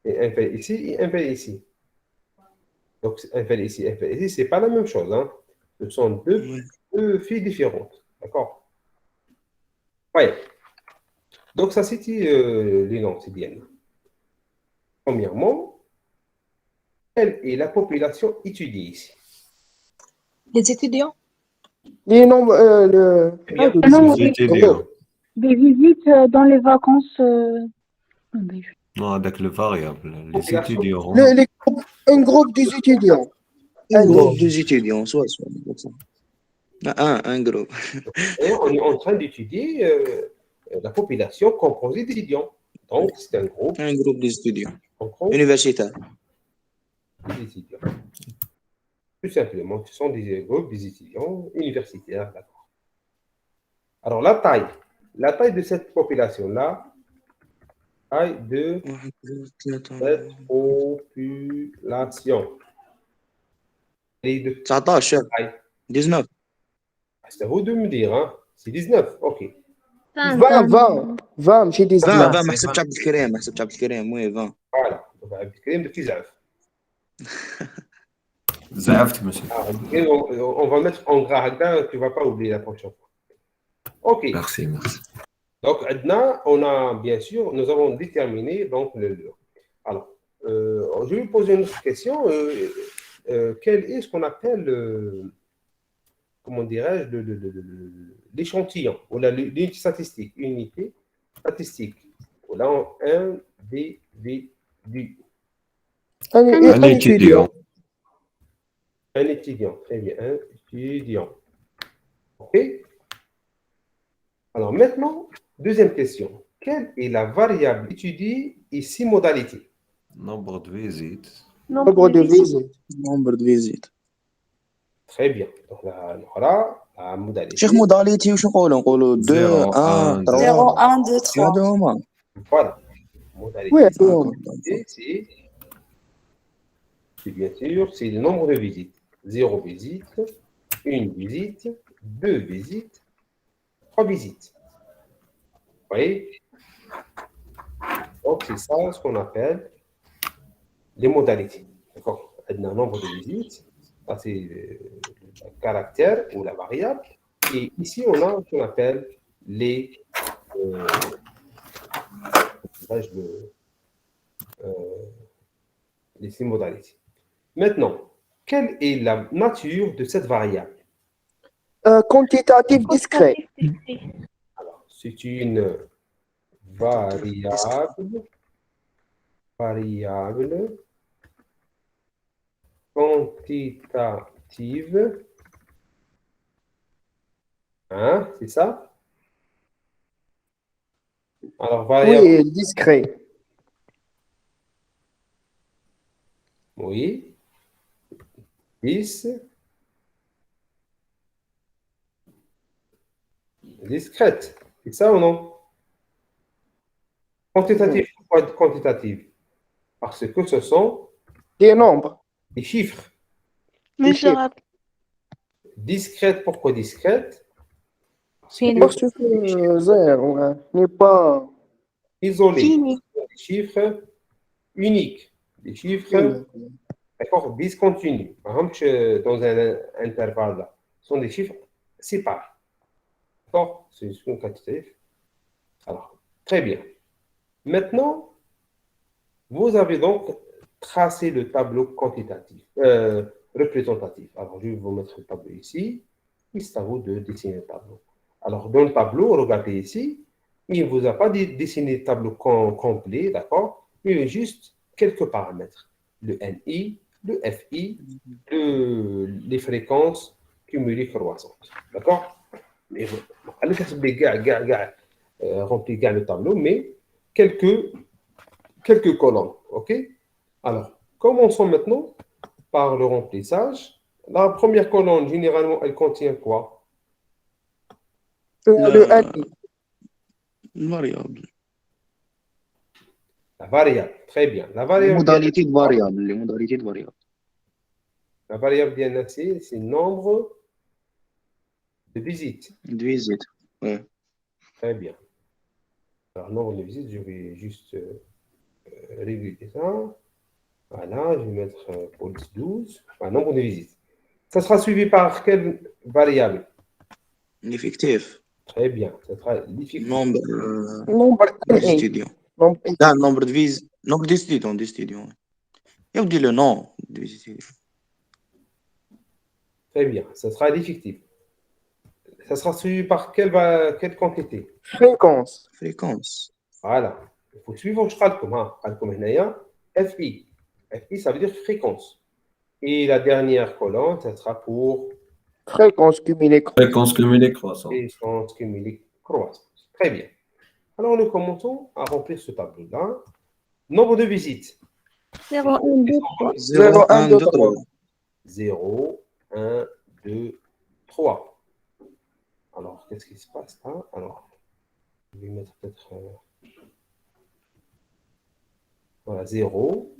Et Enfel ici et Enfel ici. Donc, Enfel ici, ce n'est pas la même chose. Hein. Ce sont deux filles différentes. D'accord? Oui. Donc, ça, c'était les noms, c'est bien. Premièrement, quelle est la population étudiée ici? Les étudiants. Les nombres, Bien. Le nombre des visites dans les vacances. Non, avec le variable, les étudiants. un groupe des étudiants. Un groupe des étudiants, soit. Un groupe. Et on est en train d'étudier la population composée d'étudiants. Donc, c'est un groupe. Un groupe des étudiants. Universitaire. Des étudiants. Tout simplement, ce sont des groupes des étudiants universitaires. D'accord. Alors, la taille de cette population-là, taille de cette population. Et de 19. C'est à vous de me dire, hein. C'est 19, ok. 20 ماشي 19 20 ما حسبتش عبد الكريم وي 20 Voilà. Donc, عبد الكريم de Kizaf. زعفت monsieur. On va mettre en gras là, tu ne vas pas oublier la prochaine fois. Ok. Merci. Donc, on a bien sûr, nous avons déterminé donc le. Alors, je vais vous poser une autre question. Quel est ce qu'on appelle, comment dirais-je, l'échantillon ou l'unité statistique, Ou là, un individu. Un étudiant. Un étudiant, très bien, un étudiant. Ok. Alors maintenant, deuxième question. Quelle est la variable étudiée et ses modalités? Nombre de visites. Nombre de visites. Très bien. Donc là, la modalité. شيخ modalité وش نقولوا 2 1 3 0, 1, 2, 3. هذا هما. Voilà. Modalité. Oui, c'est bien sûr, c'est le nombre de visites. 0 visite, 1 visite, 2 visites, 3 visites. Vous voyez? Donc, c'est ça ce qu'on appelle les modalités. D'accord? Un nombre de visites, ça c'est le caractère ou la variable. Et ici, on a ce qu'on appelle les modalités. Maintenant, quelle est la nature de cette variable? Quantitatif discret. Alors, c'est une variable quantitative. Hein, c'est ça? Alors, variable, Oui, discret. oui, 10, discrète, c'est ça ou non? Quantitative, pourquoi quantitative? Parce que ce sont Des nombres. des chiffres. Mesurable. Discrète, pourquoi discrète? Fini. Parce que zéro n'est pas Isolé. Fini. Des chiffres uniques. Des chiffres, d'accord, discontinus. Par exemple, dans un intervalle là, ce sont des chiffres séparés. D'accord? C'est ce qu'on quantitatif. Alors, très bien. Maintenant, vous avez donc tracé le tableau quantitatif, représentatif. Alors, je vais vous mettre le tableau ici. Et c'est à vous de dessiner le tableau. Alors, dans le tableau, regardez ici, il ne vous a pas dessiné le tableau complet, d'accord? Mais juste quelques paramètres. Le NI, le FI, les fréquences cumulées croissantes. D'accord? Mais allez remplir le tableau, mais quelques colonnes. OK? Alors, commençons maintenant par le remplissage. La première colonne, généralement, elle contient quoi? le ANI. الفاريابل La variable. Très bien. La لي variable, موداليتي دو فاريابل لي موداليتي دو فاريابل la variable DNC, c'est le nombre de visites. دفيزيت Très bien. Alors, nombre de visites, je vais juste réguler ça. Voilà, je vais mettre police 12. Voilà, nombre de visites. Ça sera suivi par quelle variable? ليفيكتيف Très bien. Ça sera l'effectif. نومبر nombre دي NI. ستوديون Nombre لا نومبر دفيز نومبر دي ستوديون يا ودي لو نون دي ستوديون Très bien. Ça sera l'effectif. Ça sera suivi par quelle quantité? fréquence. فريكونس Voilà. Il faut suivre FI. FI, ça veut dire fréquence. Et la dernière colonne, ça sera pour Fréquence cumulée. Fréquence cumulée croissante. fréquence cumulée croissante. Très bien. Alors, nous commençons à remplir ce tableau-là. Nombre de visites. 0, 1, 2, 3. 0, 1, 2, 3. 0, 1, 2, 3. Alors, qu'est-ce qui se passe là? Alors, je vais mettre peut-être... voilà, 0,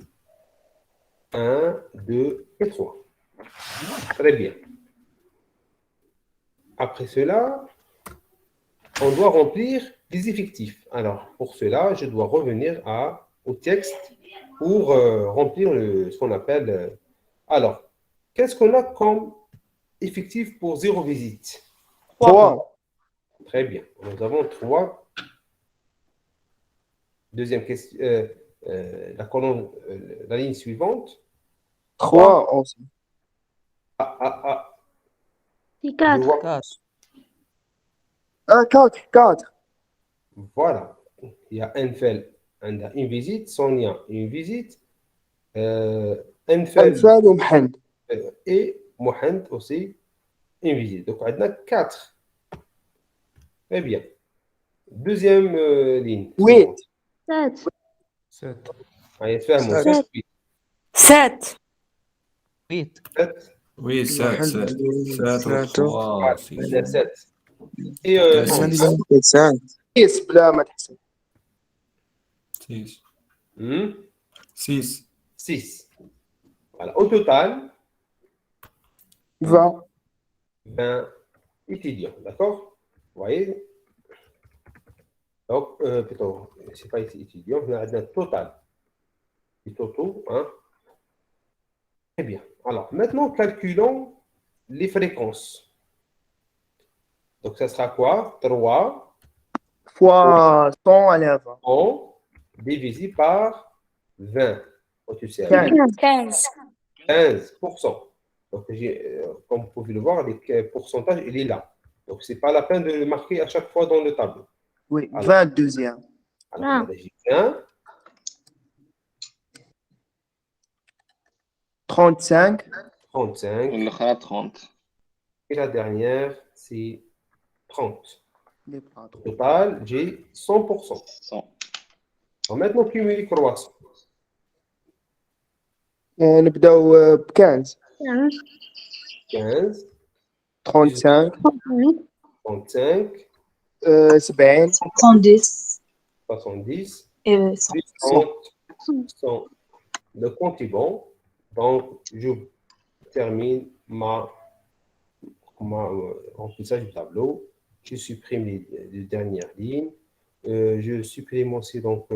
1, 2 et 3. Très bien. Après cela, on doit remplir les effectifs. Alors, pour cela, je dois revenir au texte pour remplir ce qu'on appelle... alors, qu'est-ce qu'on a comme effectif pour 0 visite? 3. Très bien. Nous avons 3. Deuxième question. La colonne, la ligne suivante. 3 aussi. C'est Je 4. vois- 4. Voilà. Il y a Enfel, une visite. Sonia, une visite. Enfel أنفال ومحمد. et Mohand aussi, une visite. Donc, on a 4. Très bien. Deuxième ligne. 8. 7. 7 Allez, fermons. Sept. 7. 8 7. Oui, 7, 7. 7 7 3, 6. 7. Et انا ندير 9 6 بلا ما تحسب. 6. 6. 6. 6. Voilà. Au total, 20. 20 étudiants. D'accord? Vous voyez? Donc, plutôt, c'est pas ici étudiant, on a un total. Les totaux, hein? Très bien. Alors, maintenant, calculons les fréquences. Donc, ça sera quoi? 3 fois 100 à la 20. divisé par 20. Oh, tu sais, 15. 15. 15%. Donc, comme vous pouvez le voir, le pourcentage, il est là. Donc, ce n'est pas la peine de le marquer à chaque fois dans le tableau. Oui, Alors, 22e. alors j'ai 1, 35. 35, والأخرى 30. et la dernière, c'est 30. Les bras droits. Au total, j'ai 100%. 100. Alors maintenant, cumuler croissant. نبداو ب 15. 15, 35. 35, 70. 70 70, et 100. 30, 100. Le compte est bon. Donc, je termine ma remplissage du tableau. Je supprime les dernières lignes. Je supprime aussi donc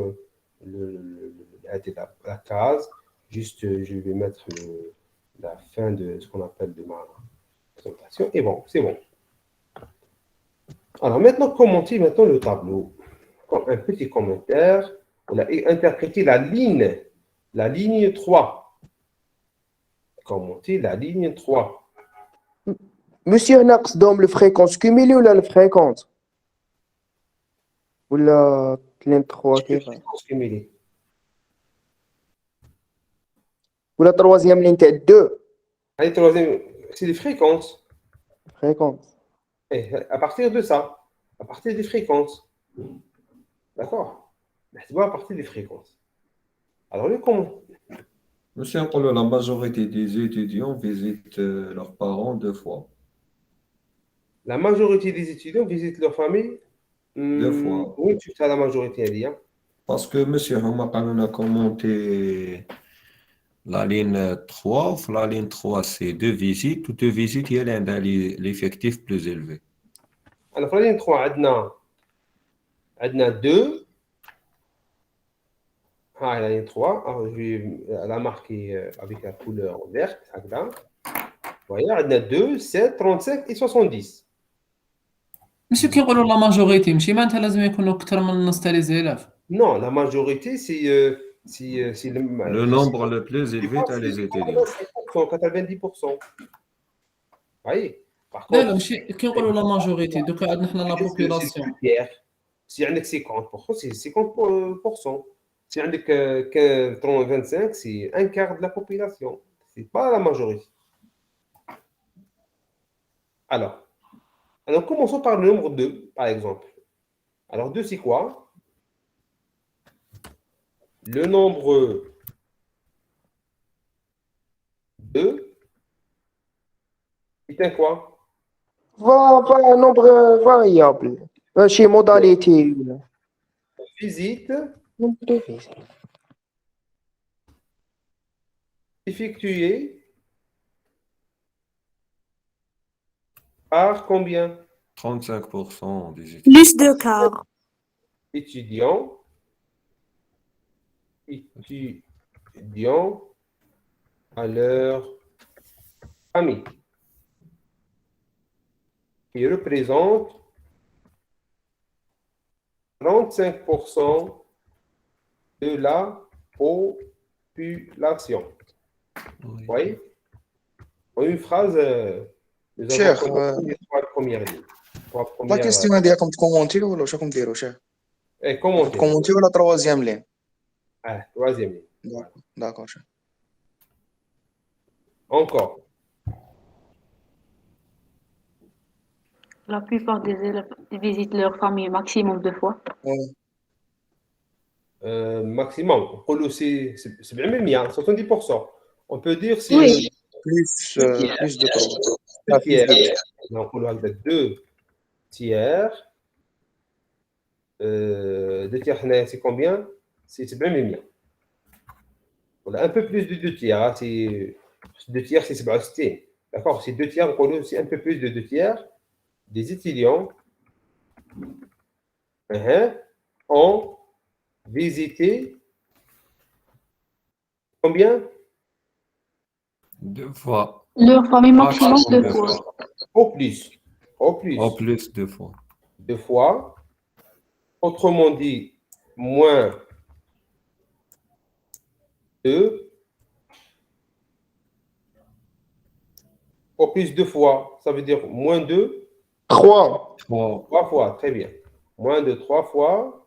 la case. Juste, je vais mettre la fin de ce qu'on appelle de ma présentation. Et bon, c'est bon. Alors maintenant, commenter maintenant le tableau. Comme un petit commentaire. On a interprété la ligne 3. Commenter la ligne 3. Monsieur هنا قصدهم الفريكونس كوميلي ولا الفريكونس ولا 3 كيف Cumulé. ولا troisième ligne تاع 2 Allez, troisième, c'est les fréquences. فريكونس. Et à partir de ça, à partir des fréquences. D'accord? C'est pas à partir des fréquences. Alors, le comment? Monsieur Nkolo, la majorité des étudiants visitent leurs parents 2 fois. La majorité des étudiants visitent leur famille. 2 fois. Oui, tu as la majorité, elle dit. Hein. Parce que monsieur Hamar a commenté la ligne 3. La ligne 3, c'est 2 visites. Toutes 2 visites, il y a l'effectif plus élevé. Alors, la ligne 3, on a 2. Ah, la ligne 3. Alors, je vais la marquer avec la couleur verte. Vous voyez, on a 2, 7, 35 et 70. ماشي كيقولوا لا ماجوريتي ماشي معناتها لازم يكونوا اكثر من نص تاع لي زيلاف. Non, la majorité, c'est Le nombre le plus élevé dans les étudiants. 90%. voyez. Par لا لا contre, ماشي كيقولوا لا ماجوريتي دوكا عندنا حنا لا c'est بوبولاسيون. deux tiers. Si on a 50%, c'est 50%. Si on a 25, c'est un quart de la population. Ce n'est pas la majorité. Alors, commençons par le nombre 2, par exemple. Alors, 2, c'est quoi? Le nombre 2 est un quoi? un nombre variable ماشي modalité ولا Visite nombre de visites. effectuée par combien? 35% des étudiants. Plus de quart. Étudiants à leur famille, qui représente 35% de la population. Vous voyez? En une phrase, nous Cher, avons commencé les 3 premières lignes. لا كيستيون ديالكم تكومونتي ولا واش راكم ديروا شيخ؟ Et commentez. تكومونتي ولا تروازيام لين؟ Ah, troisième ligne. داكور شيخ. Encore. La plupart des élèves visitent leur famille maximum 2 fois. Oui. Maximum. C'est 70%. On peut dire c'est Oui. Plus de 3. 2 tiers. Donc, on a 2 tiers. 2 tiers, c'est combien? C'est 70%. On a un peu plus de 2 tiers. Hein, 2 tiers, c'est 67. D'accord? C'est 2 tiers, c'est un peu plus de 2 tiers des étudiants ont visité combien? 2 fois. Leur famille maximum 2 fois. Au plus. En plus, 2 fois. 2 fois. Autrement dit, moins 2 au plus 2 fois, ça veut dire moins 2, 3. 3. 3 fois, très bien. Moins de 3 fois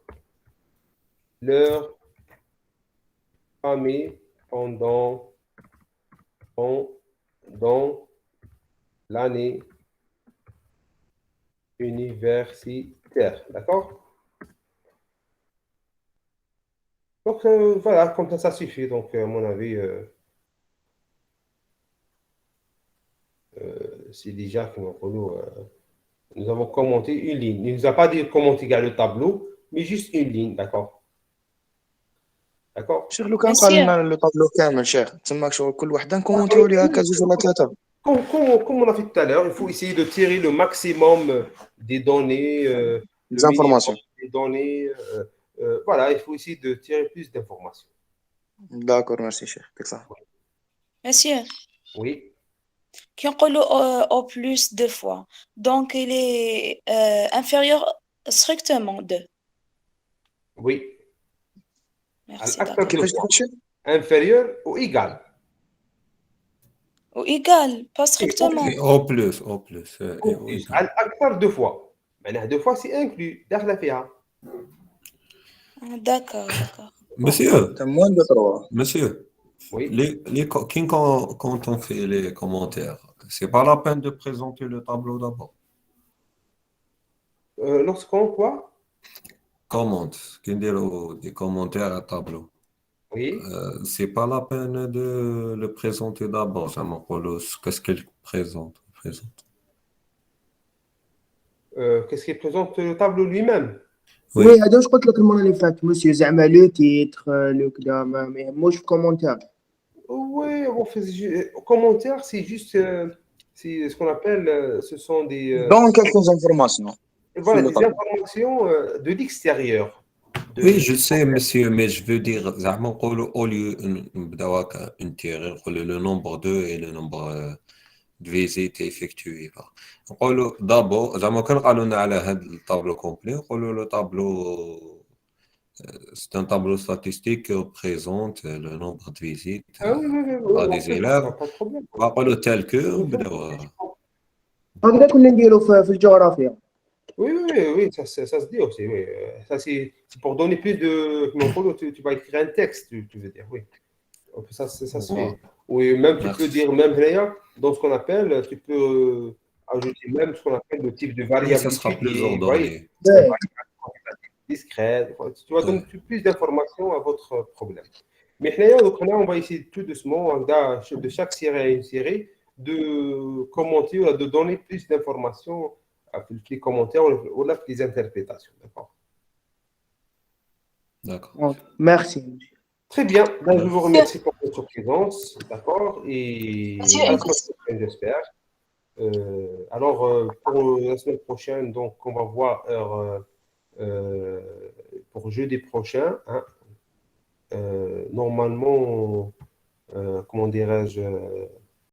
leur famille pendant l'année universitaire. D'accord? Donc, voilà, comme ça suffit. Donc, à mon avis, c'est déjà que nous avons commenté une ligne. Il ne nous a pas dit comment égal le tableau, mais juste une ligne, d'accord? D'accord? شيخ لو كان Monsieur, قال لنا لو طابلو كامل شيخ تماك شغل كل وحده نكومونتيو ليها هكا جوج ولا ثلاثه. Comme on a fait tout à l'heure, il faut essayer de tirer le maximum des données, le minimum زانفورماسيون. des données. Voilà, il faut essayer de tirer plus d'informations. داكور ميرسي شيخ يعطيك الصحة. monsieur, Oui, qui au plus 2 fois. Donc, il est inférieur strictement 2. oui. Merci, Acteur d'accord. de كيفاش quoi? تقول شيخ؟ Inférieur ou égal? Ou égal, pas strictement. Et au plus, au plus. Et Ou au plus. égal. Acteur 2 fois. Maintenant, 2 fois, c'est inclus. داخلة فيها. D'accord, d'accord. Monsieur, t'as moins de 3. monsieur, Oui. quand on fait les commentaires, c'est pas la peine de présenter le tableau d'abord. Lorsqu'on quoi? Commente, des commentaires à tableau. Oui. C'est pas la peine de le présenter d'abord. Ça m'appelle qu'est-ce qu'il présente. Qu'est-ce qui présente le tableau lui-même? Oui. وي هذا واش قلت لك المره اللي فاتت مسيو زعما لو تيتر لو كدا ما يهموش في كومونتير. Oui, on fait commentaire, c'est juste, c'est ce qu'on appelle, ce sont des, دون كالكون زانفورماسيون. voilà, le des tableau. informations de l'extérieur. Oui, je sais, monsieur, mais je veux dire, زعما نقولوا au lieu نبداو هكا نتيري نقولوا le nombre de et le nombre de visites effectuées. نقولوا d'abord زعما كان قالوا لنا على هذا الطابلو كومبلي نقولوا le tableau c'est un tableau statistique qui représente le nombre de visites Ah oui, oui, oui, oui, par on des fait élèves. ça, pas de problème. نقولوا tel que نبداو هكذا كنا نديرو في الجغرافيا. Oui, oui, oui, oui, ça se dit aussi, oui. Ça, c'est pour donner plus de. Tu vas écrire un texte, tu veux dire, oui. Donc, ça se fait. Oui, même tu peux Merci. dire, même rien, dans ce qu'on appelle, tu peux ajouter même ce qu'on appelle le type de Oui, variable ça sera plus étudiée, vous voyez, ordonné. discrète. Tu vas donner plus d'informations à votre problème. Mais donc là, on va essayer tout doucement, de chaque série à une série, de commenter ou de donner plus d'informations avec les commentaires ou les interprétations. D'accord? Ok, merci. Très bien. Donc, je vous remercie pour votre présence. D'accord? Et à la semaine prochaine, j'espère. Alors, pour la semaine prochaine, donc, on va voir pour jeudi prochain. Hein, normalement, comment dirais-je,